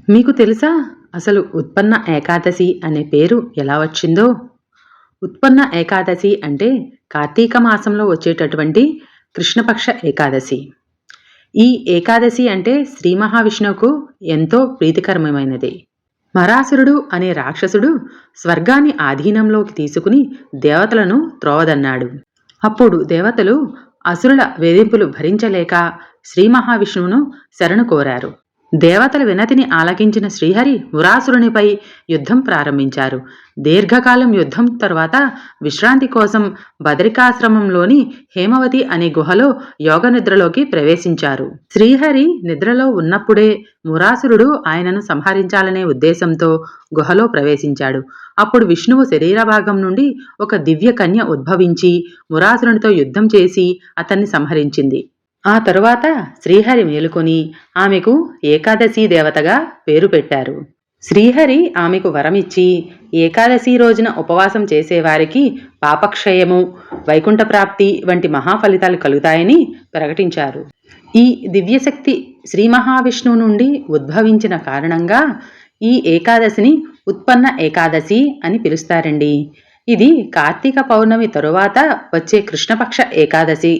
మీకు తెలుసా అసలు ఉత్పన్న ఏకాదశి అనే పేరు ఎలా వచ్చిందో? ఉత్పన్న ఏకాదశి అంటే కార్తీక మాసంలో వచ్చేటటువంటి కృష్ణపక్ష ఏకాదశి. ఈ ఏకాదశి అంటే శ్రీ మహావిష్ణువుకు ఎంతో ప్రీతికరమైనది. మరాసురుడు అనే రాక్షసుడు స్వర్గాన్ని ఆధీనంలోకి తీసుకుని దేవతలను త్రోవదన్నాడు. అప్పుడు దేవతలు అసురుల వేధింపులు భరించలేక శ్రీ మహావిష్ణువును శరణు కోరారు. దేవతల వినతిని ఆలకించిన శ్రీహరి మురాసురునిపై యుద్ధం ప్రారంభించారు. దీర్ఘకాలం యుద్ధం తర్వాత విశ్రాంతి కోసం బదరికాశ్రమంలోని హేమవతి అనే గుహలో యోగ నిద్రలోకి ప్రవేశించారు. శ్రీహరి నిద్రలో ఉన్నప్పుడే మురాసురుడు ఆయనను సంహరించాలనే ఉద్దేశంతో గుహలో ప్రవేశించాడు. అప్పుడు విష్ణువు శరీర భాగం నుండి ఒక దివ్య కన్య ఉద్భవించి మురాసురునితో యుద్ధం చేసి అతన్ని సంహరించింది. ఆ తరువాత శ్రీహరి మేలుకొని ఆమెకు ఏకాదశి దేవతగా పేరు పెట్టారు. శ్రీహరి ఆమెకు వరమిచ్చి ఏకాదశి రోజున ఉపవాసం చేసేవారికి పాపక్షయము, వైకుంఠ ప్రాప్తి వంటి మహాఫలితాలు కలుగుతాయని ప్రకటించారు. ఈ దివ్యశక్తి శ్రీ మహావిష్ణువు నుండి ఉద్భవించిన కారణంగా ఈ ఏకాదశిని ఉత్పన్న ఏకాదశి అని పిలుస్తారండి. ఇది కార్తీక పౌర్ణమి తరువాత వచ్చే కృష్ణపక్ష ఏకాదశి